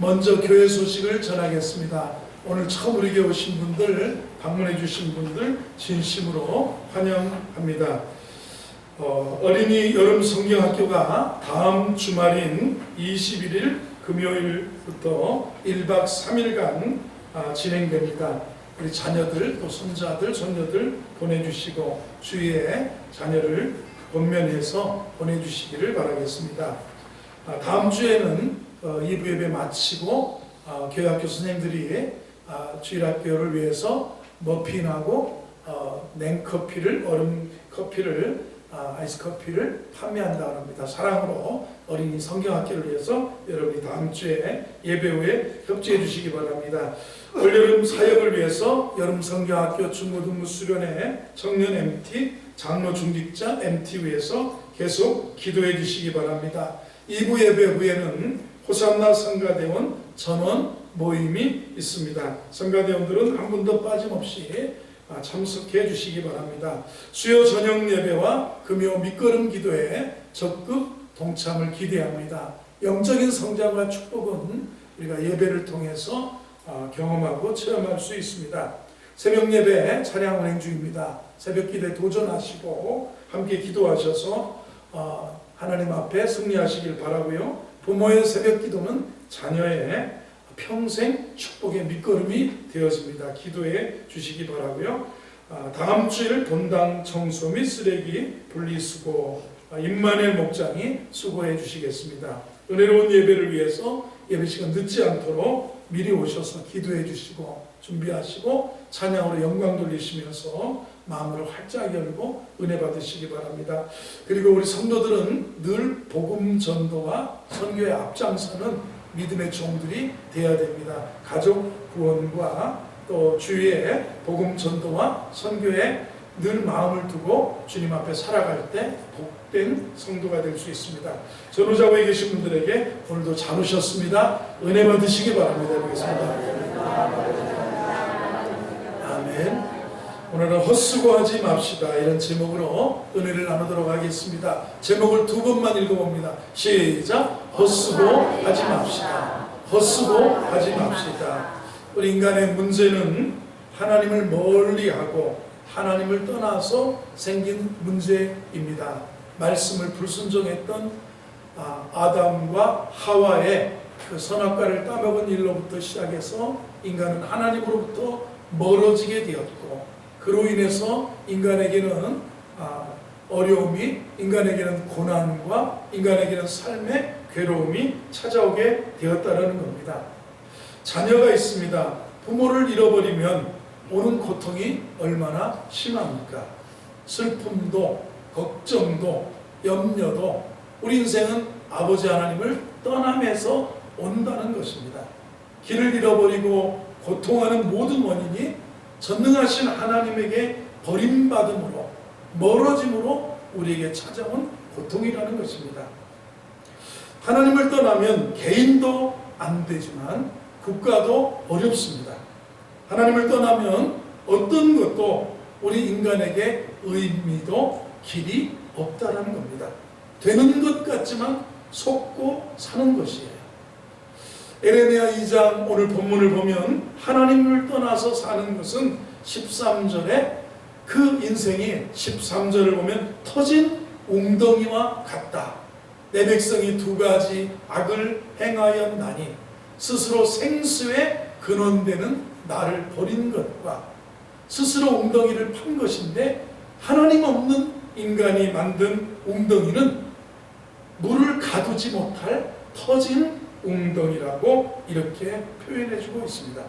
먼저 교회 소식을 전하겠습니다. 오늘 처음 우리 교회 오신 분들, 방문해 주신 분들 진심으로 환영합니다. 어린이 여름 성경학교가 다음 주말인 21일 금요일부터 1박 3일간 진행됩니다. 우리 자녀들, 또 손자들, 손녀들 보내주시고 주위에 자녀를 권면해서 보내주시기를 바라겠습니다. 다음 주에는 2부 예배 마치고 교회학교 선생님들이 주일학교를 위해서 머핀하고 냉커피를, 얼음 커피를, 아이스 커피를 판매한다고 합니다. 사랑으로 어린이 성경학교를 위해서 여러분이 다음 주에 예배 후에 협조해 주시기 바랍니다. 올여름 사역을 위해서 여름 성경학교 중고등부 수련회 청년 MT, 장로 중직자 MT 위해서 계속 기도해 주시기 바랍니다. 2부 예배 후에는 호산나 성가대원 전원 모임이 있습니다. 성가대원들은 한 분도 빠짐없이 참석해 주시기 바랍니다. 수요 저녁 예배와 금요 밑거름 기도에 적극 동참을 기대합니다. 영적인 성장과 축복은 우리가 예배를 통해서 경험하고 체험할 수 있습니다. 새벽 예배 차량 운행 중입니다. 새벽 기도에 도전하시고 함께 기도하셔서 하나님 앞에 승리하시길 바라고요. 부모의 새벽 기도는 자녀의 평생 축복의 밑거름이 되어집니다. 기도해 주시기 바라고요. 다음 주일 본당 청소 및 쓰레기 분리수거 임만일 목장이 수고해 주시겠습니다. 은혜로운 예배를 위해서 예배 시간 늦지 않도록 미리 오셔서 기도해 주시고 준비하시고 찬양으로 영광 돌리시면서 마음을 활짝 열고 은혜 받으시기 바랍니다. 그리고 우리 성도들은 늘 복음 전도와 선교에 앞장서는 믿음의 종들이 되어야 됩니다. 가족 구원과 또 주위의 복음 전도와 선교에 늘 마음을 두고 주님 앞에 살아갈 때 복된 성도가 될 수 있습니다. 전후자고에 계신 분들에게 오늘도 잘 오셨습니다. 은혜 받으시기 바랍니다. 해보겠습니다. 아멘. 오늘은 헛수고하지 맙시다, 이런 제목으로 은혜를 나누도록 하겠습니다. 제목을 두 번만 읽어봅니다. 시작. 헛수고하지 맙시다. 헛수고하지 맙시다. 우리 인간의 문제는 하나님을 멀리하고 하나님을 떠나서 생긴 문제입니다. 말씀을 불순종했던 아담과 하와의 그 선악과를 따먹은 일로부터 시작해서 인간은 하나님으로부터 멀어지게 되었고, 그로 인해서 인간에게는 어려움이, 인간에게는 고난과 인간에게는 삶의 괴로움이 찾아오게 되었다는 겁니다. 자녀가 있습니다. 부모를 잃어버리면 오는 고통이 얼마나 심합니까? 슬픔도 걱정도 염려도 우리 인생은 아버지 하나님을 떠남에서 온다는 것입니다. 길을 잃어버리고 고통하는 모든 원인이 전능하신 하나님에게 버림받음으로, 멀어짐으로 우리에게 찾아온 고통이라는 것입니다. 하나님을 떠나면 개인도 안 되지만 국가도 어렵습니다. 하나님을 떠나면 어떤 것도 우리 인간에게 의미도 길이 없다라는 겁니다. 되는 것 같지만 속고 사는 것이에요. 에레미야 2장 오늘 본문을 보면 하나님을 떠나서 사는 것은 13절에 그 인생이 13절을 보면 터진 웅덩이와 같다. 내 백성이 두 가지 악을 행하였나니 스스로 생수의 근원되는 나를 버린 것과 스스로 웅덩이를 판 것인데, 하나님 없는 인간이 만든 웅덩이는 물을 가두지 못할 터진 웅덩이라고 이렇게 표현해주고 있습니다.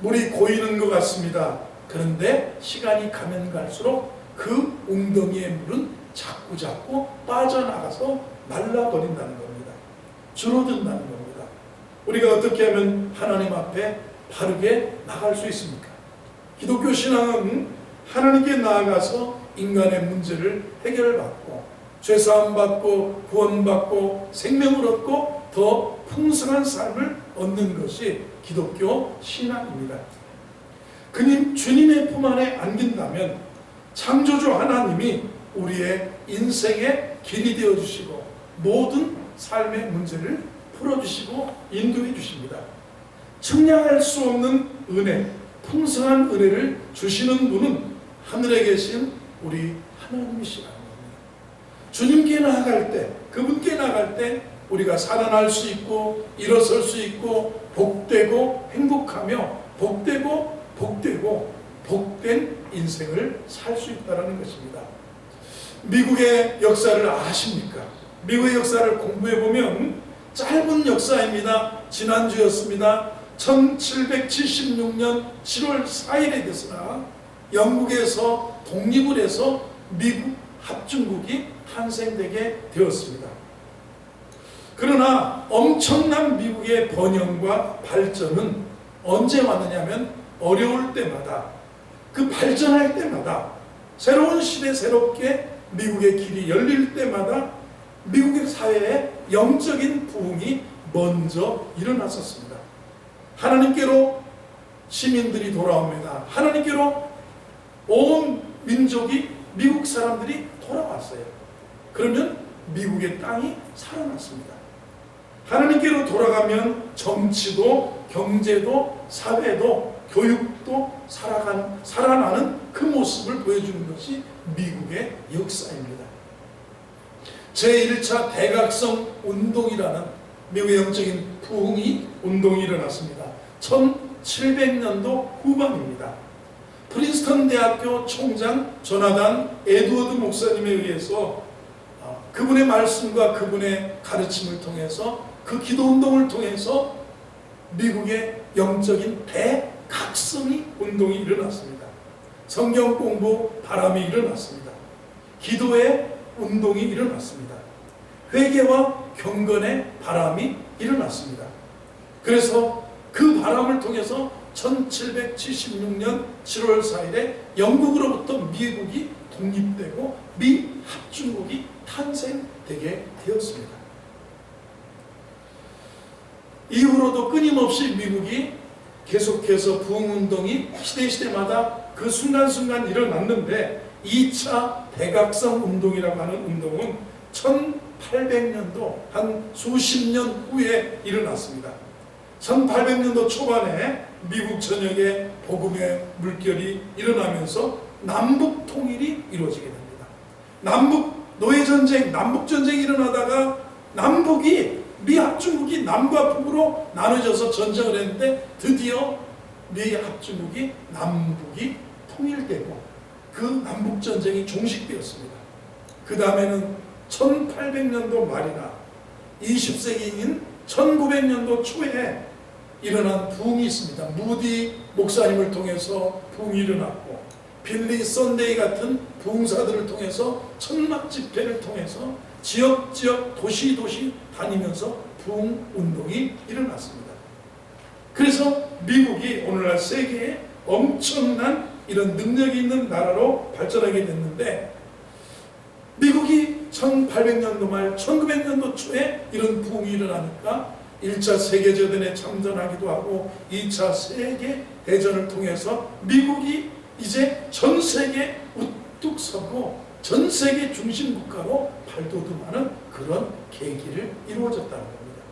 물이 고이는 것 같습니다. 그런데 시간이 가면 갈수록 그 웅덩이의 물은 자꾸자꾸 빠져나가서 말라버린다는 겁니다. 줄어든다는 겁니다. 우리가 어떻게 하면 하나님 앞에 바르게 나갈 수 있습니까? 기독교 신앙은 하나님께 나아가서 인간의 문제를 해결받고 죄사함 받고 구원받고 생명을 얻고 더 풍성한 삶을 얻는 것이 기독교 신앙입니다. 주님의 품 안에 안긴다면 창조주 하나님이 우리의 인생의 길이 되어주시고 모든 삶의 문제를 풀어주시고 인도해 주십니다. 측량할 수 없는 은혜, 풍성한 은혜를 주시는 분은 하늘에 계신 우리 하나님이시라는 겁니다. 주님께 나아갈 때, 그분께 나아갈 때 우리가 살아날 수 있고 일어설 수 있고 복되고 행복하며 복되고 복된 인생을 살 수 있다는 것입니다. 미국의 역사를 아십니까? 미국의 역사를 공부해보면 짧은 역사입니다. 지난주였습니다. 1776년 7월 4일에 됐으나 영국에서 독립을 해서 미국 합중국이 탄생되게 되었습니다. 그러나 엄청난 미국의 번영과 발전은 언제 왔느냐면 어려울 때마다, 그 발전할 때마다, 새로운 시대 새롭게 미국의 길이 열릴 때마다 미국의 사회에 영적인 부흥이 먼저 일어났었습니다. 하나님께로 시민들이 돌아옵니다. 하나님께로 온 민족이, 미국 사람들이 돌아왔어요. 그러면 미국의 땅이 살아났습니다. 하나님께로 돌아가면 정치도 경제도 사회도 교육도 살아나는 그 모습을 보여주는 것이 미국의 역사입니다. 제1차 대각성 운동이라는 미국의 영적인 부흥이 운동이 일어났습니다. 1700년도 후반입니다. 프린스턴 대학교 총장 조나단 에드워드 목사님에 의해서 그분의 말씀과 그분의 가르침을 통해서, 그 기도운동을 통해서 미국의 영적인 대각성이 운동이 일어났습니다. 성경 공부 바람이 일어났습니다. 기도의 운동이 일어났습니다. 회개와 경건의 바람이 일어났습니다. 그래서 그 바람을 통해서 1776년 7월 4일에 영국으로부터 미국이 독립되고 미 합중국이 탄생되게 되었습니다. 이후로도 끊임없이 미국이 계속해서 부흥운동이 시대마다 그 순간순간 일어났는데 2차 대각성 운동이라고 하는 운동은 1800년도 한 수십 년 후에 일어났습니다. 1800년도 초반에 미국 전역에 복음의 물결이 일어나면서 남북 통일이 이루어지게 됩니다. 남북 노예전쟁, 남북전쟁이 일어나다가 미합중국이 남과 북으로 나눠져서 전쟁을 했는데 드디어 미합중국이 남북이 통일되고 그 남북전쟁이 종식되었습니다. 그 다음에는 1800년도 말이나 20세기인 1900년도 초에 일어난 부흥이 있습니다. 무디 목사님을 통해서 부흥이 일어났고 빌리 썬데이 같은 부흥사들을 통해서 천막 집회를 통해서 지역 도시 다니면서 부흥운동이 일어났습니다. 그래서 미국이 오늘날 세계에 엄청난 이런 능력이 있는 나라로 발전하게 됐는데, 미국이 1800년도 말 1900년도 초에 이런 부흥이 일어나니까 1차 세계대전에 참전하기도 하고 2차 세계대전을 통해서 미국이 이제 전 세계에 우뚝 서고 전 세계 중심 국가로 발돋움하는 그런 계기를 이루어졌다는 겁니다.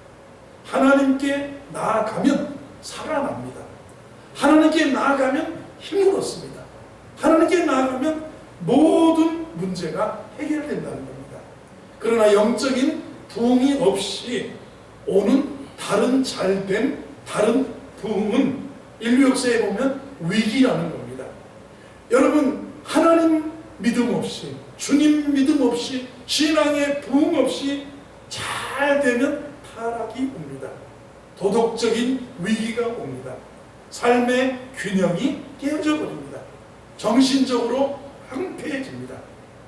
하나님께 나아가면 살아납니다. 하나님께 나아가면 힘을 얻습니다. 하나님께 나아가면 모든 문제가 해결된다는 겁니다. 그러나 영적인 부흥이 없이 오는 다른 잘됨, 다른 부흥은 인류 역사에 보면 위기라는 겁니다. 여러분, 하나님 믿음 없이, 주님 믿음 없이, 신앙의 부흥 없이 잘 되면 타락이 옵니다. 도덕적인 위기가 옵니다. 삶의 균형이 깨어져 버립니다. 정신적으로 황폐해집니다.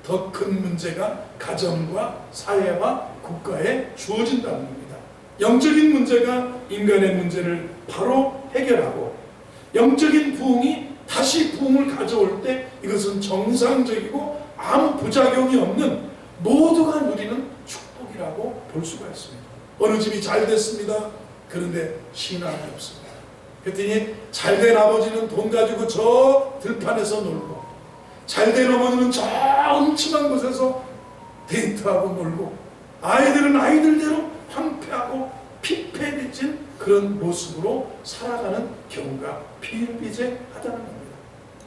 더 큰 문제가 가정과 사회와 국가에 주어진다는 겁니다. 영적인 문제가 인간의 문제를 바로 해결하고 영적인 부흥이 다시 부흥을 가져올 때 이것은 정상적이고 아무 부작용이 없는 모두가 누리는 축복이라고 볼 수가 있습니다. 어느 집이 잘 됐습니다. 그런데 신앙이 없습니다. 그랬더니 잘된 아버지는 돈 가지고 저 들판에서 놀고, 잘된 어머니는 저 음침한 곳에서 데이트하고 놀고, 아이들은 아이들대로 황폐하고 피 그런 모습으로 살아가는 경우가 비일비재하다는 겁니다.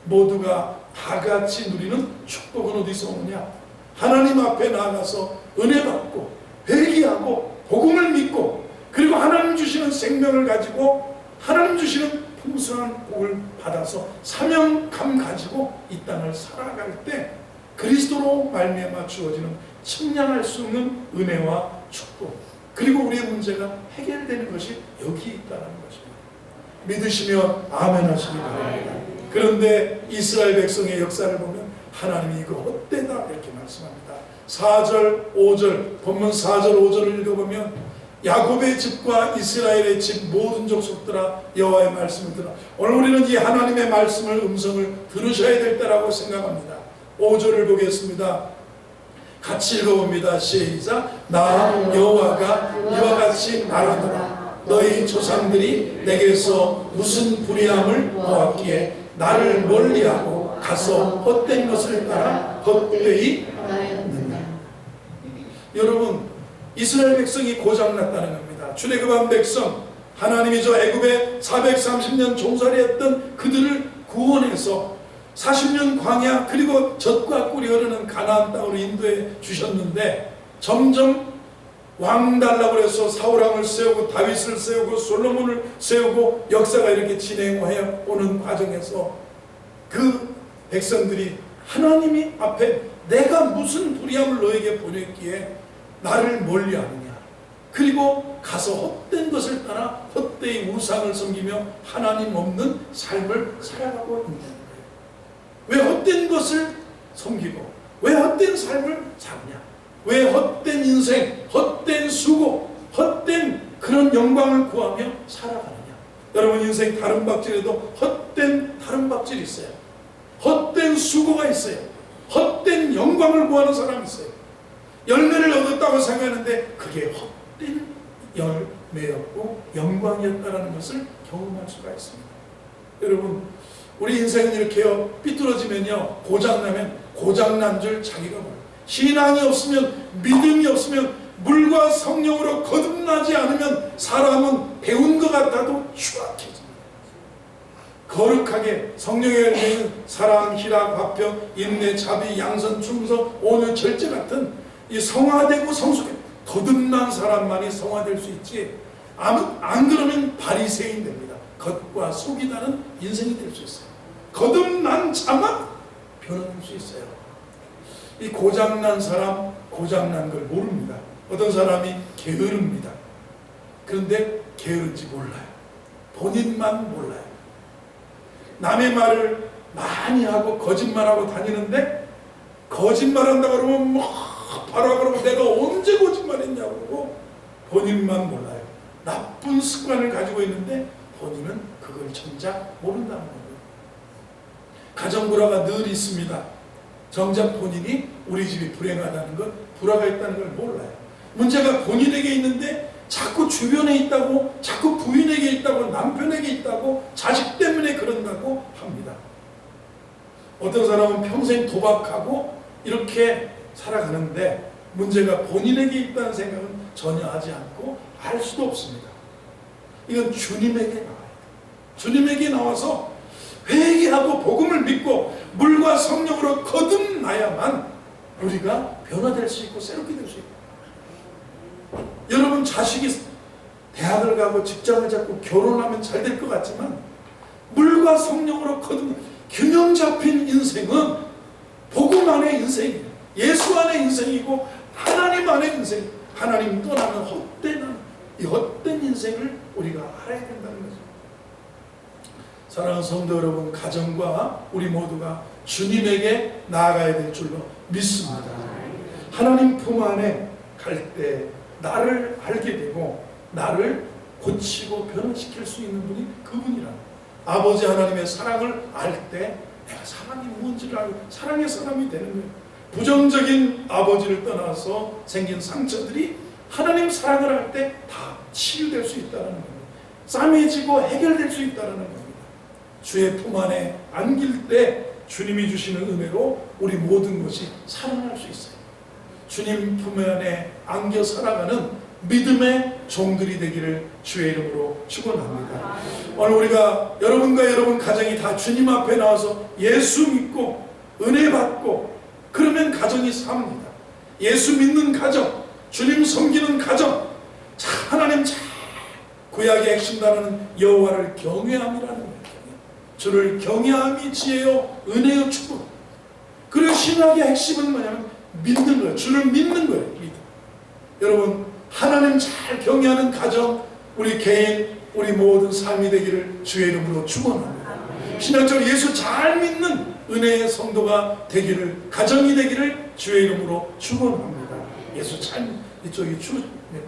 모두가 다 같이 누리는 축복은 어디서 오느냐? 하나님 앞에 나아가서 은혜 받고 회개하고 복음을 믿고 그리고 하나님 주시는 생명을 가지고 하나님 주시는 풍성한 복을 받아서 사명감 가지고 이 땅을 살아갈 때 그리스도로 말미암아 주어지는 측량할 수 없는 은혜와 축복, 그리고 우리의 문제가 해결되는 것이 여기 있다는 것입니다. 믿으시면 아멘 하시기 바랍니다. 그런데 이스라엘 백성의 역사를 보면 하나님이 이거 헛되다 이렇게 말씀합니다. 4절 5절 본문 4절 5절을 읽어보면 야곱의 집과 이스라엘의 집 모든 족속들아 여호와의 말씀을 들어. 오늘 우리는 이 하나님의 말씀을 음성을 들으셔야 될 때라고 생각합니다. 5절을 보겠습니다. 같이 읽어봅니다. 시작. 나 여호와가 이와 같이 말하노라. 너희 조상들이 내게서 무슨 불의함을 보았기에 나를 멀리하고 가서 헛된 것을 따라 헛되이 하였느냐. 여러분, 이스라엘 백성이 고장났다는 겁니다. 출애굽한 백성, 하나님이 저 애굽에 430년 종살이했던 그들을 구원해서 40년 광야 그리고 젖과 꿀이 흐르는 가나안 땅으로 인도해 주셨는데 점점 왕 달라고 해서 사울왕을 세우고 다윗을 세우고 솔로몬을 세우고 역사가 이렇게 진행해 오는 과정에서 그 백성들이 하나님이 앞에 내가 무슨 불의함을 너에게 보냈기에 나를 멀리하느냐, 그리고 가서 헛된 것을 따라 헛되이 우상을 섬기며 하나님 없는 삶을 살아가고 있는 거예요. 왜 헛된 것을 섬기고 왜 헛된 삶을 사느냐, 왜 헛된 인생, 헛된 수고, 헛된 그런 영광을 구하며 살아가느냐. 여러분, 인생 다른박질에도 헛된 다른박질이 있어요. 헛된 수고가 있어요. 헛된 영광을 구하는 사람이 있어요. 열매를 얻었다고 생각하는데 그게 헛된 열매였고 영광이었다는 것을 경험할 수가 있습니다. 여러분, 우리 인생은 이렇게요, 삐뚤어지면요, 고장나면 고장난 줄 자기가 몰라요. 신앙이 없으면, 믿음이 없으면, 물과 성령으로 거듭나지 않으면 사람은 배운 것 같아도 추악해집니다. 거룩하게 성령의 열매는 사랑, 희락, 화평, 인내, 자비, 양선, 충성, 온유, 절제 같은 이 성화되고 성숙해 거듭난 사람만이 성화될 수 있지, 안 그러면 바리새인 됩니다. 겉과 속이 다른 인생이 될 수 있어요. 거듭난 자만 변화될 수 있어요. 이 고장난 사람, 고장난 걸 모릅니다. 어떤 사람이 게으릅니다. 그런데 게으른지 몰라요. 본인만 몰라요. 남의 말을 많이 하고 거짓말하고 다니는데, 거짓말한다고 그러면 바로 그러고 내가 언제 거짓말했냐고 그러고 본인만 몰라요. 나쁜 습관을 가지고 있는데 본인은 그걸 정작 모른다는 거예요. 가정불화가 늘 있습니다. 정작 본인이 우리 집이 불행하다는 것, 불화가 있다는 걸 몰라요. 문제가 본인에게 있는데 자꾸 주변에 있다고, 자꾸 부인에게 있다고, 남편에게 있다고, 자식 때문에 그런다고 합니다. 어떤 사람은 평생 도박하고 이렇게 살아가는데 문제가 본인에게 있다는 생각은 전혀 하지 않고 알 수도 없습니다. 이건 주님에게 나와요. 주님에게 나와서 회개하고 복음을 믿고 물과 성령으로 거듭나야만 우리가 변화될 수 있고 새롭게 될 수 있고. 여러분, 자식이 대학을 가고 직장을 잡고 결혼하면 잘 될 것 같지만 물과 성령으로 균형 잡힌 인생은 복음 안의 인생이에요. 예수 안의 인생이고 하나님 안의 인생, 하나님 떠나는 이 헛된 인생을 우리가 알아야 된다는 거죠. 사랑하는 성도 여러분, 가정과 우리 모두가 주님에게 나아가야 될 줄로 믿습니다. 하나님 품 안에 갈 때 나를 알게 되고 나를 고치고 변화시킬 수 있는 분이 그분이라. 아버지 하나님의 사랑을 알 때 내가 사랑이 무엇인지를 알고 사랑의 사람이 되는 거예요. 부정적인 아버지를 떠나서 생긴 상처들이 하나님 사랑을 할 때 다 치유될 수 있다는 겁니다. 싸매지고 해결될 수 있다는 겁니다. 주의 품 안에 안길 때 주님이 주시는 은혜로 우리 모든 것이 살아날 수 있어요. 주님 품 안에 안겨 살아가는 믿음의 종들이 되기를 주의 이름으로 축원합니다. 오늘 우리가 여러분과 여러분 가정이 다 주님 앞에 나와서 예수 믿고 은혜 받고 그러면 가정이 삽니다. 예수 믿는 가정, 주님 섬기는 가정, 하나님 잘 구약의 핵심 단어는 여호와를 경외함이라는 거예요. 주를 경외함이 지혜요 은혜요 축복. 그리고 신학의 핵심은 뭐냐면 믿는 거예요. 주를 믿는 거예요. 믿음. 여러분 하나님 잘 경외하는 가정, 우리 개인, 우리 모든 삶이 되기를 주의 이름으로 축원합니다. 신앙적으로 예수 잘 믿는 은혜의 성도가 되기를, 가정이 되기를 주의 이름으로 축원합니다. 예수 잘 이쪽에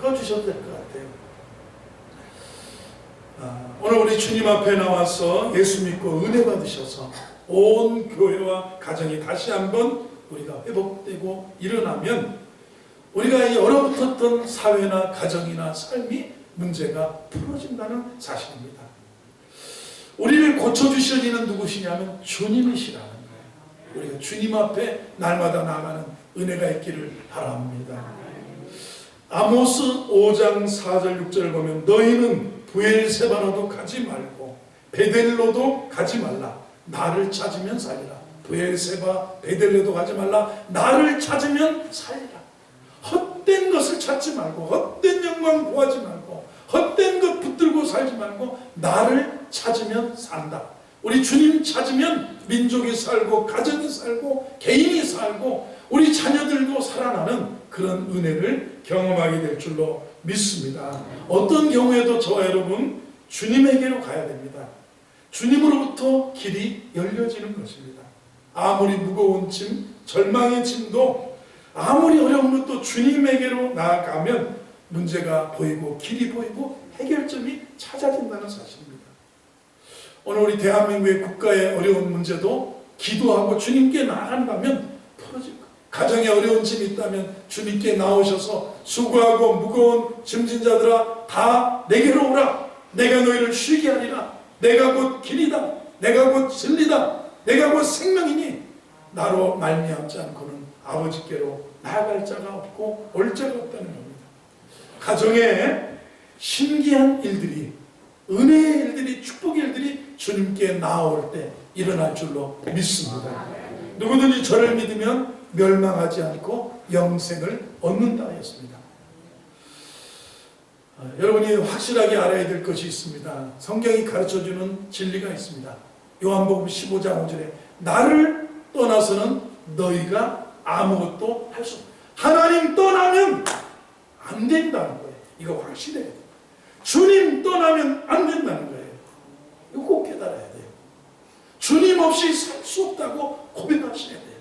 꺼주셔도 될 것 같아요. 오늘 우리 주님 앞에 나와서 예수 믿고 은혜 받으셔서 온 교회와 가정이 다시 한번 우리가 회복되고 일어나면 우리가 이 얼어붙었던 사회나 가정이나 삶이 문제가 풀어진다는 사실입니다. 우리를 고쳐주시는 이는 누구시냐면 주님이시라는 거예요. 우리가 주님 앞에 날마다 나가는 은혜가 있기를 바랍니다. 아모스 5장 4절 6절을 보면 너희는 브엘세바로도 가지 말고 베델로도 가지 말라. 나를 찾으면 살리라. 브엘세바 베델로도 가지 말라. 나를 찾으면 살리라. 헛된 것을 찾지 말고 헛된 영광 구하지 말고 헛된 것 붙들고 살지 말고 나를 찾으면 산다. 우리 주님 찾으면 민족이 살고 가정이 살고 개인이 살고 우리 자녀들도 살아나는 그런 은혜를 경험하게 될 줄로 믿습니다. 어떤 경우에도 저와 여러분 주님에게로 가야 됩니다. 주님으로부터 길이 열려지는 것입니다. 아무리 무거운 짐, 절망의 짐도 아무리 어려운 것도 주님에게로 나아가면 문제가 보이고 길이 보이고 해결점이 찾아진다는 사실입니다. 오늘 우리 대한민국의 국가의 어려운 문제도 기도하고 주님께 나아간다면 풀어질 거예요. 가정에 어려운 짐이 있다면 주님께 나오셔서 수고하고 무거운 짐진 자들아 다 내게로 오라. 내가 너희를 쉬게 하리라. 내가 곧 길이다. 내가 곧 진리다. 내가 곧 생명이니 나로 말미암지 않고는 아버지께로 나아갈 자가 없고 올 자가 없다는 겁니다. 가정에 신기한 일들이, 은혜의 일들이, 축복의 일들이 주님께 나아올 때 일어날 줄로 믿습니다. 누구든지 저를 믿으면 멸망하지 않고 영생을 얻는다 하였습니다. 여러분이 확실하게 알아야 될 것이 있습니다. 성경이 가르쳐주는 진리가 있습니다. 요한복음 15장 5절에 나를 떠나서는 너희가 아무것도 할 수 없다. 하나님 떠나면 안 된다는 거예요. 이거 확실해야 돼요. 주님 떠나면 안 된다는 거예요. 이거 꼭 깨달아야 돼요. 주님 없이 살 수 없다고 고백하셔야 돼요.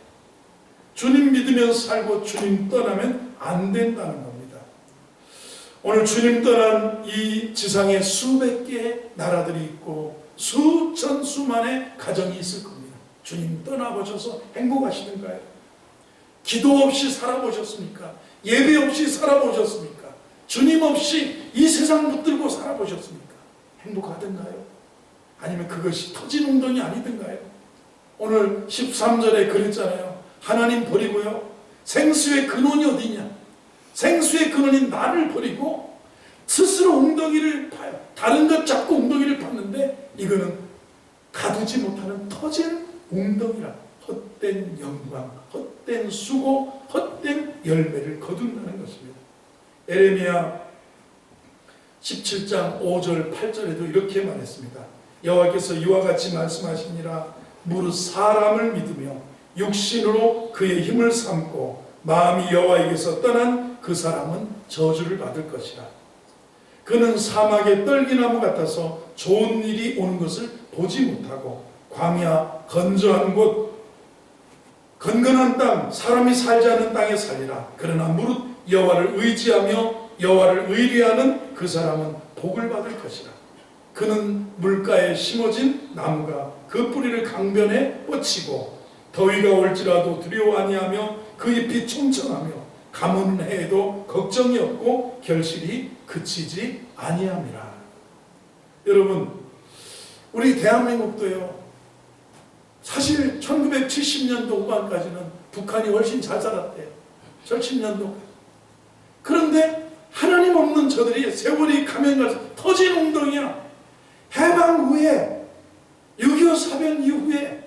주님 믿으면 살고 주님 떠나면 안 된다는 겁니다. 오늘 주님 떠난 이 지상에 수백 개의 나라들이 있고 수천 수만의 가정이 있을 겁니다. 주님 떠나보셔서 행복하시는가요? 기도 없이 살아보셨습니까? 예배 없이 살아보셨습니까? 주님 없이 이 세상 붙들고 살아보셨습니까? 행복하던가요? 아니면 그것이 터진 운동이 아니던가요? 오늘 13절에 그랬잖아요. 하나님 버리고요. 생수의 근원이 어디냐? 생수의 근원인 나를 버리고 스스로 웅덩이를 파요. 다른 것 잡고 웅덩이를 팠는데 이거는 가두지 못하는 터진 웅덩이라. 헛된 영광, 헛된 수고, 헛된 열매를 거둔다는 것입니다. 에레미야 17장 5절 8절에도 이렇게 말했습니다. 여호와께서 이와 같이 말씀하시니라. 무릇 사람을 믿으며 육신으로 그의 힘을 삼고 마음이 여호와에게서 떠난 그 사람은 저주를 받을 것이라. 그는 사막의 떨기나무 같아서 좋은 일이 오는 것을 보지 못하고 광야 건조한 곳 건건한 땅 사람이 살지 않는 땅에 살리라. 그러나 무릇 여호와를 의지하며 여호와를 의뢰하는 그 사람은 복을 받을 것이라. 그는 물가에 심어진 나무가 그 뿌리를 강변에 뻗치고 더위가 올지라도 두려워 아니하며 그 잎이 청청하며 가뭄은 해에도 걱정이 없고 결실이 그치지 아니함이라. 여러분 우리 대한민국도요. 사실 1970년도 후반까지는 북한이 훨씬 잘 살았대요. 70년도까지. 그런데 하나님 하나님 없는 저들이 세월이 가면 갈수록 터진 웅덩이야. 해방 후에 6.25 사변 이후에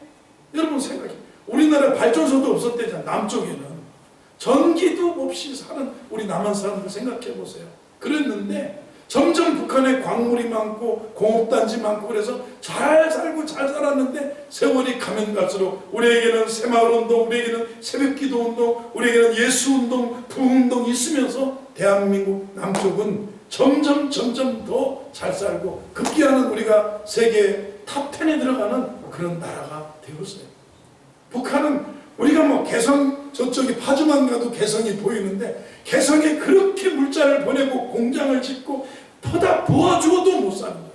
여러분 생각해, 우리나라 발전소도 없었대잖아. 남쪽에는 전기도 없이 사는 우리 남한 사람들 생각해 보세요. 그랬는데 점점 북한에 광물이 많고 공업단지 많고 그래서 잘 살고 잘 살았는데 세월이 가면 갈수록 우리에게는 새마을운동, 우리에게는 새벽기도 운동, 우리에게는 예수운동, 부흥운동이 있으면서 대한민국 남쪽은 점점 더 잘 살고 급기야는 우리가 세계 탑10에 들어가는 그런 나라가 되었어요. 북한은 우리가 뭐 개성, 저쪽에 파주만 가도 개성이 보이는데 개성에 그렇게 물자를 보내고 공장을 짓고 퍼다 부어주어도 못 사는 거예요.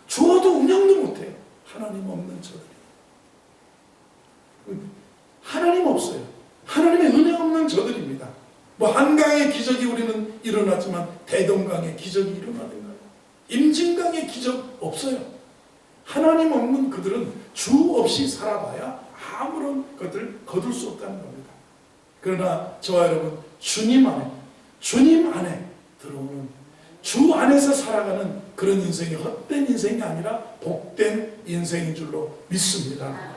주어도 운영도 못해요. 하나님 없는 저들이. 하나님 없어요. 하나님의 은혜 없는 저들입니다. 뭐 한강의 기적이 우리는 일어났지만 대동강의 기적이 일어나든가요? 임진강의 기적 없어요. 하나님 없는 그들은 주 없이 살아봐야 아무런 것을 거둘 수 없다는 겁니다. 그러나 저와 여러분, 주님 안에 들어오는, 주 안에서 살아가는 그런 인생이 헛된 인생이 아니라 복된 인생인 줄로 믿습니다.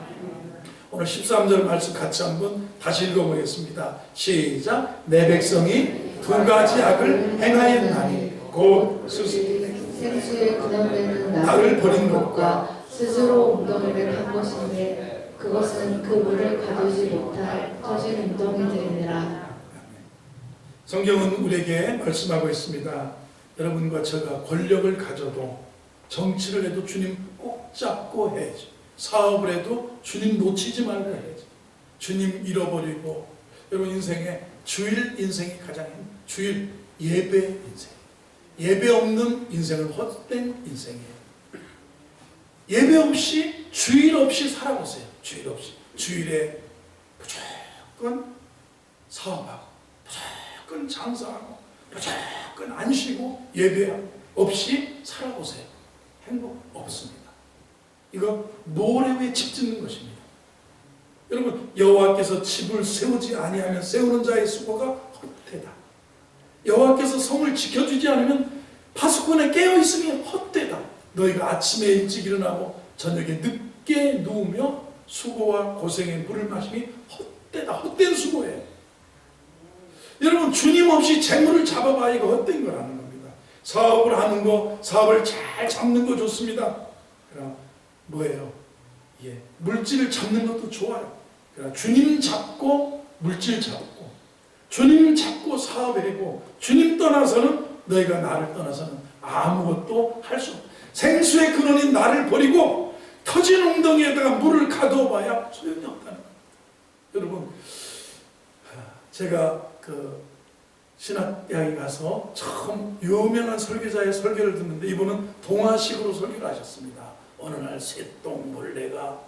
오늘 13절 말씀 같이 한번 다시 읽어보겠습니다. 시작. 내 백성이 두 가지 악을 행하였나니 곧 생수의 그늘에는 나를 버린 것과 스스로 웅덩이를 한 것인데 그것은 그 물을 가두지 못할 터진 웅덩이들이니라. 성경은 우리에게 말씀하고 있습니다. 여러분과 제가 권력을 가져도, 정치를 해도 주님 꼭 잡고 해야지. 사업을 해도 주님 놓치지 말고 해야지. 주님 잃어버리고, 여러분 인생에 주일 인생이 가장 주일 예배 인생. 예배 없는 인생은 헛된 인생이에요. 예배 없이, 주일 없이 살아보세요. 주일 없이. 주일에 무조건 사업하고, 무조건 장사하고, 무조건 안 쉬고, 예배 없이 살아보세요. 행복 없습니다. 이거 노래에 집 짓는 것입니다. 여러분, 여호와께서 집을 세우지 아니하면 세우는 자의 수고가 헛되다. 여호와께서 성을 지켜주지 않으면 파수꾼에 깨어있으니 헛되다. 너희가 아침에 일찍 일어나고 저녁에 늦게 누우며 수고와 고생의 물을 마시니 헛되다. 헛된 수고예요. 여러분, 주님 없이 재물을 잡아봐. 이거 헛된 거라는 겁니다. 사업을 하는 거, 사업을 잘 잡는 거 좋습니다. 그럼 뭐예요? 예, 물질을 잡는 것도 좋아요. 그러나 주님 잡고 물질 잡고, 주님 잡고 사업하고, 주님 떠나서는, 너희가 나를 떠나서는 아무것도 할 수 없다. 생수의 근원인 나를 버리고 터진 웅덩이에다가 물을 가둬봐야 소용이 없다는 거예요. 여러분, 제가 신학대학에 가서 처음 유명한 설교자의 설교를 듣는데, 이분은 동화식으로 설교를 하셨습니다. 어느 날 쇳덩벌레가,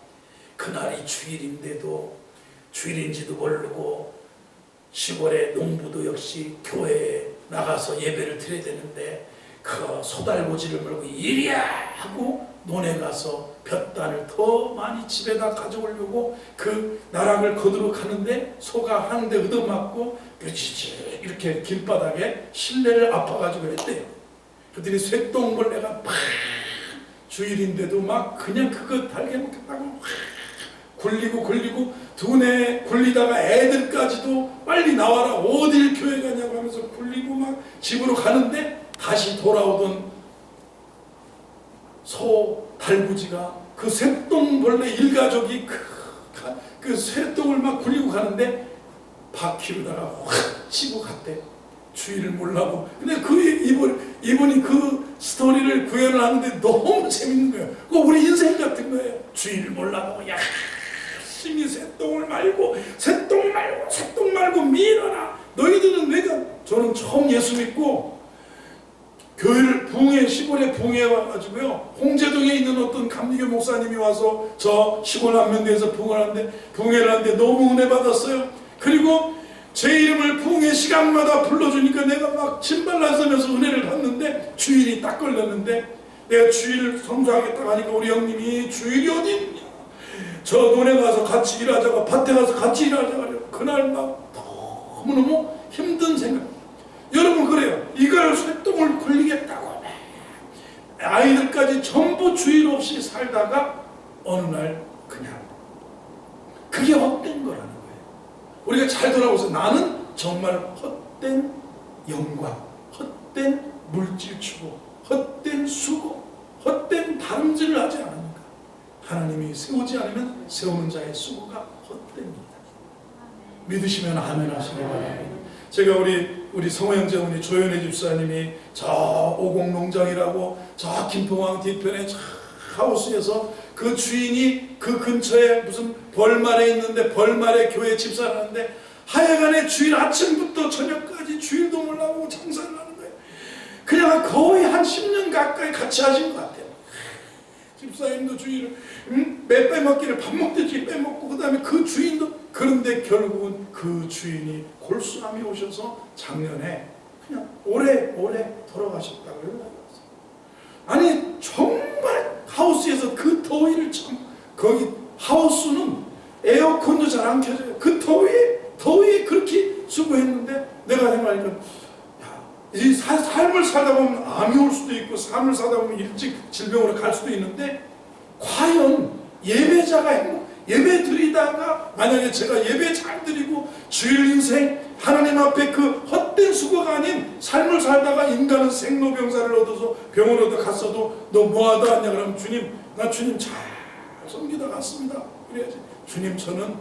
그날이 주일인데도 주일인지도 모르고 시골의 농부도 역시 교회에 나가서 예배를 드려야 되는데 그 소달고지를 물고 이리야 하고 논에 가서 볕단을 더 많이 집에다 가져오려고 그 나락을 거두러 가는데 소가 하는데 얻어맞고 이렇게 길바닥에 실내를 아파가지고 했대요. 그랬더니 쇳덩벌레가 팍 주일인데도 막 그냥 그거 달게 먹겠다고 굴리고 두뇌 굴리다가 애들까지도 빨리 나와라, 어딜 교회 가냐고 하면서 굴리고 막 집으로 가는데 다시 돌아오던 소 달구지가 그 쇳덩벌레 일가족이 그 쇳덩을 막 굴리고 가는데 바퀴로다가 확 치고 갔대. 주의를 몰라고. 근데 이분이 그 스토리를 구현을 하는데 너무 재밌는 거예요. 그거 우리 인생 같은 거예요. 주의를 몰라고 열심히 쇳덩을 말고 밀어라. 너희들은 내가, 저는 처음 예수 믿고 교회를 시골에 부흥회 와가지고요, 홍제동에 있는 어떤 감리교 목사님이 와서 저 시골 안면대에서 부흥회를 하는데 너무 은혜 받았어요. 그리고 제 이름을 부흥회 시간마다 불러주니까 내가 막 침발나서면서 은혜를 받는데, 주일이 딱 걸렸는데 내가 주일 성수하겠다고 하니까 우리 형님이 주일이 어디 있냐, 저 논에 가서 같이 일하자고, 밭에 가서 같이 일하자고. 그날 막 너무너무 힘든 생각. 여러분 그래요. 이걸 쇠똥을 굴리겠다고 아이들까지 전부 주일 없이 살다가 어느 날 그냥 그게 헛된 거라는 거예요. 우리가 잘 돌아보세요. 나는 정말 헛된 영광, 헛된 물질 추구, 헛된 수고, 헛된 다름질을 하지 않으니까 하나님이 세우지 않으면 세우는 자의 수고가 헛됩니다. 믿으시면 아멘 하시기 바랍니다. 제가 우리 성호영재 어머니 조연혜 집사님이 저 오곡농장이라고 저 김포항 뒤편에 저 하우스에서 그 주인이 그 근처에 무슨 벌말에 있는데 벌말에 교회 집사를 하는데 하여간에 주일 아침부터 저녁까지 주일도 몰라보고 장사를 하는 거예요. 그냥 거의 한 10년 가까이 같이 하신 것 같아요. 집사님도 주일을 빼먹기를 밥 먹듯이 빼먹고 그 다음에 그 주인도 그런데 결국은 그 주인이 골수암이 오셔서 작년에 그냥 오래 돌아가셨다고 연락이 왔어요. 아니 정말 하우스에서 그 더위를 참 거기 하우스는 에어컨도 잘 안 켜져요. 그 더위에 그렇게 수고했는데 내가 생각하니까 이 삶을 살다 보면 암이 올 수도 있고 삶을 살다 보면 일찍 질병으로 갈 수도 있는데 과연 예배자가 예배 드리다가 만약에 제가 예배 잘 드리고 주일 인생 하나님 앞에 그 헛된 수고가 아닌 삶을 살다가 인간은 생로병사를 얻어서 병원으로 갔어도 너 뭐하다 왔냐 그러면 주님 나 주님 잘 섬기다 갔습니다. 그래야지 주님 저는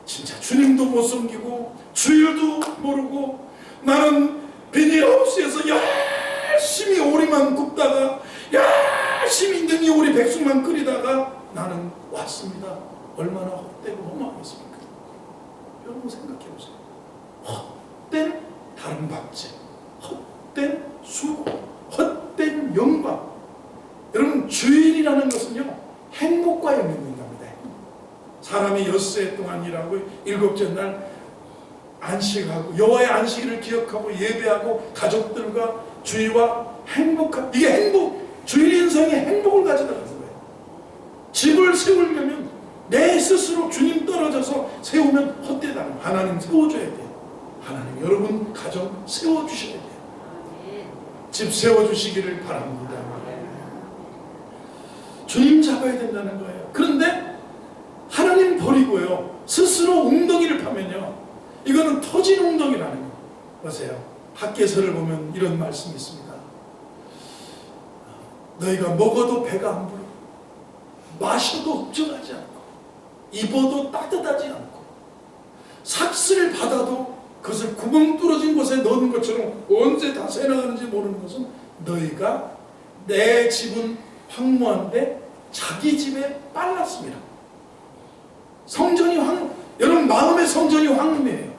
진짜 주님도 못 섬기고 주일도 모르고 나는 비닐하우스에서 열심히 오리만 굽다가 열심히 능이 오리 백숙만 끓이다가 나는 왔습니다. 얼마나 헛되고 허무하겠습니까? 여러분 생각해보세요. 헛된 다름박질, 헛된 수고, 헛된 영광. 여러분 주일이라는 것은요 행복과 연결된 겁니다. 사람이 엿새 동안 일하고 일곱째 날 안식하고 여호와의 안식일을 기억하고 예배하고 가족들과 주의와 행복한 이게 행복 주일 인생에 행복을 가져다 가는 거예요. 집을 세우려면 내 스스로 주님 떨어져서 세우면 헛되다. 하나님 세워줘야 돼요. 하나님 여러분 가정 세워주셔야 돼요. 집 세워주시기를 바랍니다. 주님 잡아야 된다는 거예요. 그런데 하나님 버리고요 스스로 웅덩이를 파면요 이거는 터진 웅덩이라는 거. 보세요. 학개서를 보면 이런 말씀이 있습니다. 너희가 먹어도 배가 안 부르고 마셔도 흡족하지 않고 입어도 따뜻하지 않고 삭스를 받아도 그것을 구멍 뚫어진 곳에 넣는 것처럼 언제 다 새나가는지 모르는 것은 너희가 내 집은 황무한데 자기 집에 빨랐습니다. 성전이 여러분 마음의 성전이 황무해요.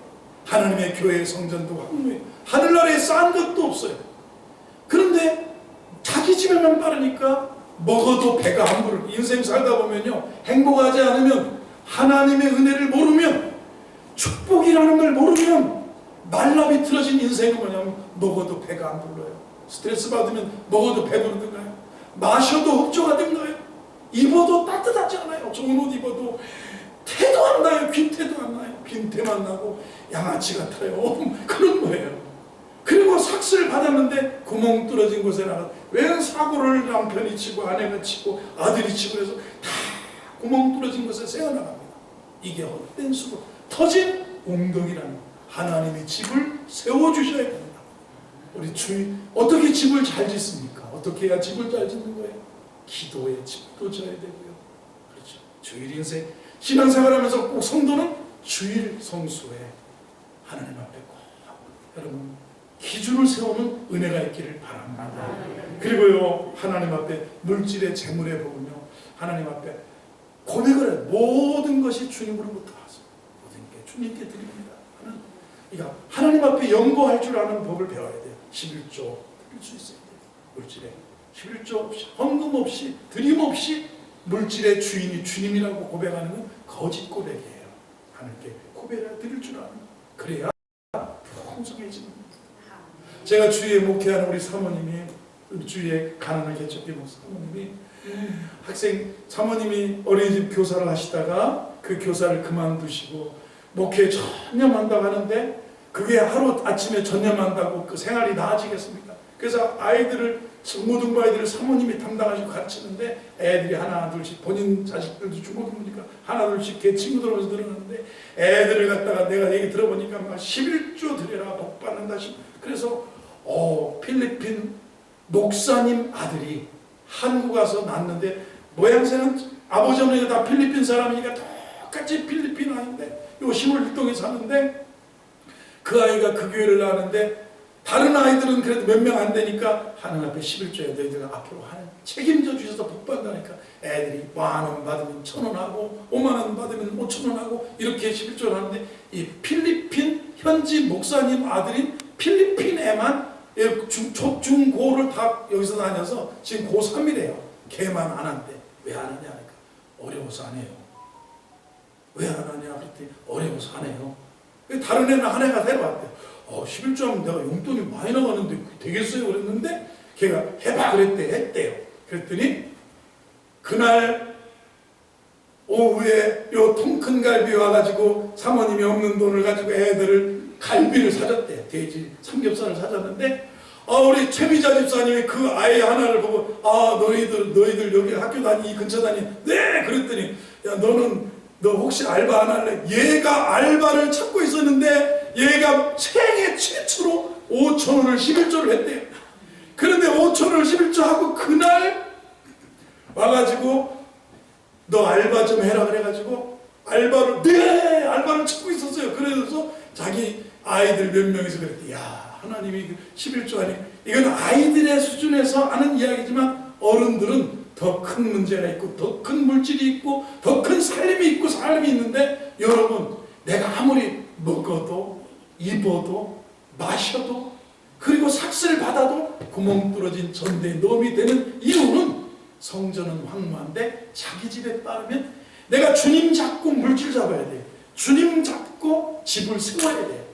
하나님의 교회의 성전도 황무해요. 하늘나라에 쌓은 것도 없어요. 그런데 자기 집에만 빠르니까 먹어도 배가 안 부르고 인생 살다 보면요 행복하지 않으면 하나님의 은혜를 모르면 축복이라는 걸 모르면 말라비틀어진 인생은 뭐냐면 먹어도 배가 안 불러요. 스트레스 받으면 먹어도 배부르든가요. 마셔도 흡족하든가요. 입어도 따뜻하지 않아요. 좋은 옷 입어도 태도 안 나요. 빈태도 안 나요. 빈태만 나고 양아치 같아요. 그런 거예요. 그리고 삭스를 받았는데 구멍 뚫어진 곳에 나가 왜 사고를 남편이 치고 아내가 치고 아들이 치고 그래서 다 구멍 뚫어진 곳에 새어나갑니다. 이게 헛된 수고 터진 웅덩이라는 하나님이 집을 세워주셔야 됩니다. 우리 주인 어떻게 집을 잘 짓습니까? 어떻게 해야 집을 잘 짓는 거예요? 기도에 집도 져야 되고요. 그렇죠. 주일 인생 신앙생활하면서 꼭 성도는 주일 성수에 하나님 앞에 꼭 여러분 기준을 세우는 은혜가 있기를 바랍니다. 그리고요 하나님 앞에 물질의 재물의 복은요 하나님 앞에 고백을 해요. 모든 것이 주님으로부터 왔어요. 모든 게 주님께 드립니다. 그러니까 하나님 앞에 연고할 줄 아는 법을 배워야 돼요. 11조 드릴 수 있어야 돼요. 물질에 11조 없이 헌금 없이 드림 없이 물질의 주인이 주님이라고 고백하는 건 거짓 고백이에요. 하나님께 고백을 드릴 줄 아는 그래야 풍성해집니다. 제가 주위에 목회하는 우리 사모님이 우리 주위에 가난한 개척교 사모님이 학생 사모님이 어린이집 교사를 하시다가 그 교사를 그만두시고 목회에 전념한다고 하는데 그게 하루 아침에 전념한다고 그 생활이 나아지겠습니까? 그래서 아이들을 중고등부 아이들을 사모님이 담당하시고 가르치는데 애들이 하나 둘씩 본인 자식들도 중고등부니까 하나 둘씩 걔 친구들 오면서 늘어나는데 애들을 갖다가 내가 얘기 들어보니까 막 11조 드려라 복 받는다. 그래서 필리핀 목사님 아들이 한국 와서 낳았는데 모양새는 아버지 어머니가 다 필리핀 사람이니까 똑같이 필리핀 아이인데 요 시골일동에 사는데 그 아이가 그 교회를 나왔는데 다른 아이들은 그래도 몇 명 안 되니까 하나님 앞에 11조에 너희들은 앞으로 하는 책임져 주셔서 복 받는다니까 애들이 10,000원 받으면 1,000원 하고 50,000원 받으면 5,000원 하고 이렇게 11조를 하는데 이 필리핀 현지 목사님 아들인 필리핀 애만 중고를 다 여기서 다녀서 지금 고3이래요. 걔만 안 한대. 왜 안 하냐 하니까 어려워서 안 해요. 왜 안 하냐 그랬더니 어려워서 안 해요. 다른 애는 한 애가 데려왔대. 11조 하면 내가 용돈이 많이 나가는데 되겠어요? 그랬는데 걔가 해봐 그랬대. 했대요. 그랬더니 그날 오후에 요 통 큰 갈비 와가지고 사모님이 없는 돈을 가지고 애들을 갈비를 사줬대. 돼지 삼겹살을 사줬는데 우리 최미자 집사님이 그 아이 하나를 보고 너희들 여기 학교 다니 이 근처 다니 네 그랬더니 야 너 혹시 알바 안 할래? 얘가 알바를 찾고 있었는데 얘가 생애 최초로 5,000원을 11조를 했대요. 그런데 5,000원을 11조 하고 그날 와가지고 너 알바 좀 해라 그래가지고 알바를 찾고 있었어요. 그래서 자기 아이들 몇 명이서 그랬대. 야 하나님이 11조 하니 이건 아이들의 수준에서 하는 이야기지만 어른들은 더 큰 문제가 있고 더 큰 물질이 있고 더 큰 삶이 있고 삶이 있는데 여러분 내가 아무리 먹어도 입어도 마셔도 그리고 삭스를 받아도 구멍 뚫어진 전대에 넣음이 되는 이유는 성전은 황무한데 자기 집에 따르면 내가 주님 잡고 물질 잡아야 돼. 주님 잡고 집을 세워야 돼.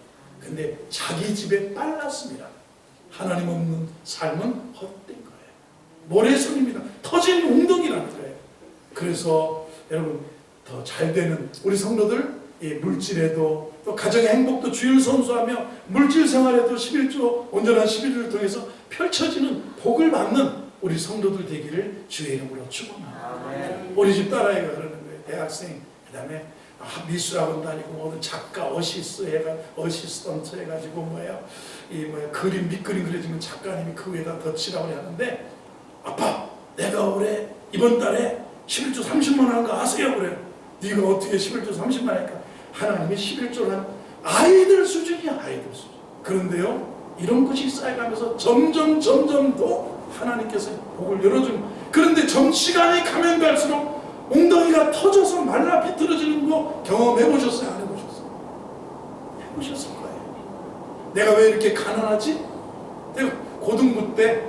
근데 자기 집에 빨랐습니다. 하나님 없는 삶은 헛된 거예요. 모래성입니다. 터진 웅덩이라는 거예요. 그래서 여러분 더 잘되는 우리 성도들 물질에도 또 가정의 행복도 주일 선수하며 물질 생활에도 11조 온전한 11조를 통해서 펼쳐지는 복을 받는 우리 성도들 되기를 주의 이름으로 축원합니다. 우리 집 딸아이가 그러는 거예요. 대학생 그다음에 미술학원 다니고 모든 작가 어시스턴트 해가지고 그림 밑그림 그려지면 작가님이 그 위에다 덧칠하고 하는데 아빠 내가 올해 이번 달에 11조 30만 하는 거 아세요? 그래요. 네가 어떻게 11조 30만 하니까 하나님이 11조란 아이들 수준이야. 아이들 수준. 그런데요 이런 것이 쌓여가면서 점점 더 하나님께서 복을 열어주는 그런데 시간이 가면 갈수록 웅덩이가 터져서 말라 비틀어지는 거 경험해 보셨어요? 안 해보셨어요? 해보셨을 거예요. 내가 왜 이렇게 가난하지? 내가 고등부 때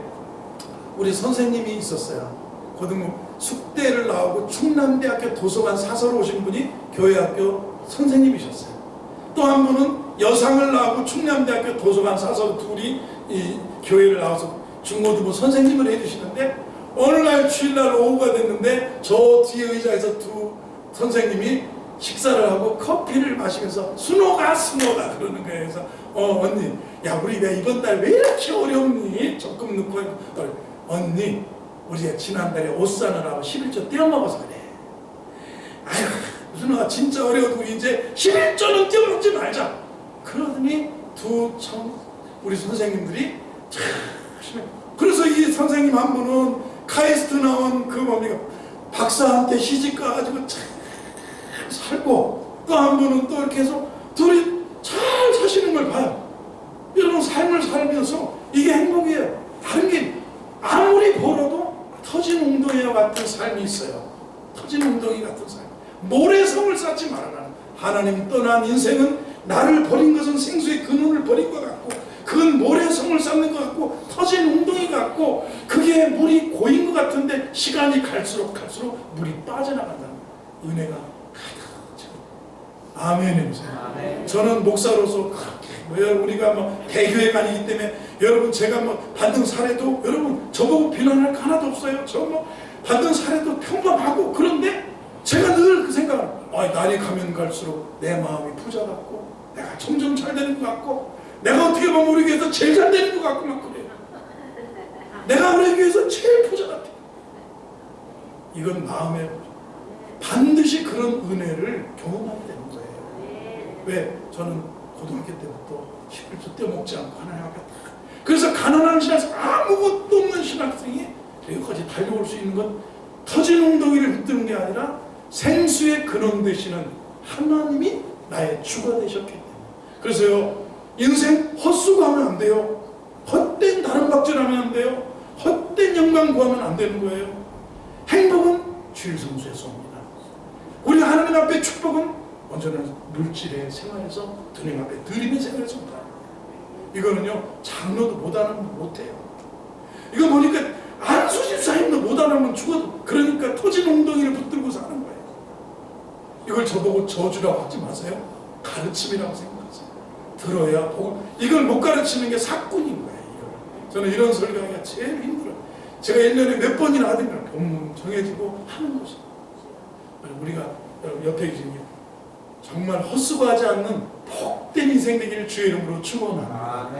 우리 선생님이 있었어요. 고등부 숙대를 나오고 충남대학교 도서관 사서로 오신 분이 교회학교 선생님이셨어요. 또 한 분은 여상을 나오고 충남대학교 도서관 사서로 둘이 이 교회를 나와서 중고등부 선생님을 해주시는데 어느 날 주일날 오후가 됐는데 저 뒤에 의자에서 두 선생님이 식사를 하고 커피를 마시면서 순호가 그러는 거예요. 그래서 언니 야 우리 왜 이번 달 왜 이렇게 어렵니? 적금 넣고 언니 우리가 지난달에 옷 사느라고 11조 떼어먹어서 그래. 아휴 순호가 진짜 어려워도 이제 11조는 떼어먹지 말자. 그러더니 우리 선생님들이 참 그래서 이 선생님 한 분은 카이스트 나온 박사한테 시집 가가지고 잘 살고 또 한 분은 또 이렇게 해서 둘이 잘 사시는 걸 봐요. 여러분 삶을 살면서 이게 행복이에요. 다른 게 아무리 벌어도 터진 웅덩이와 같은 삶이 있어요. 터진 웅덩이 같은 삶. 모래성을 쌓지 말아라. 하나님 떠난 인생은 나를 버린 것은 생수의 근원을 버린 것 같고 그건 모래성을 쌓는 것 같고 터진 웅덩이 같고 그게 물이 고인 것 같은데 시간이 갈수록 물이 빠져나간다는 은혜가 가득 아멘입니다. 저는 목사로서 우리가 대교회 다니기 때문에 여러분 제가 받는 사례도 여러분 저보고 비난할 거 하나도 없어요. 저 받는 사례도 평범하고 그런데 제가 늘 그 생각을 날이 가면 갈수록 내 마음이 부자 같고 내가 점점 잘 되는 것 같고, 내가 어떻게 보면 우리 교회에서 제일 잘 되는 것 같고 막 그래요. 내가 우리 교회에서 제일 부자 같아. 이건 마음에 반드시 그런 은혜를 경험하게 되는 거예요. 왜? 저는 고등학교 때부터 11조 떼먹지 않고 하나님 앞에 딱. 그래서 가난한 신학생, 아무것도 없는 신학생이 여기까지 달려올 수 있는 건 터진 웅덩이를 흔드는 게 아니라 생수의 근원 되시는 하나님이 나의 주가 되셨기 때문에. 그래서요, 인생 헛수고하면 안 돼요. 헛된 다른 박질하면 안 돼요. 헛된 영광 구하면 안 되는 거예요. 행복은 주일 성수에서 옵니다. 우리 하나님 앞에 축복은 언제나 물질의 생활에서, 주님 앞에 드림의 생활에서 옵니다. 이거는요, 장로도 못하면 못해요. 이거 보니까 안수집사님도 못하면 죽어도, 그러니까 터진 엉덩이를 붙들고 사는 거예요. 이걸 저보고 저주라고 하지 마세요. 가르침이라고 생각하세요. 들어야 보고, 이걸 못 가르치는 게 사꾼인 거예요. 저는 이런 설교하기가 제일 힘들어요. 제가 1년에 몇 번이나 하든가 본문 정해지고 하는 것이. 우리가 여러분 옆에 계신 정말 헛수고하지 않는 복된 인생 되기를 주의 이름으로 축원합니다.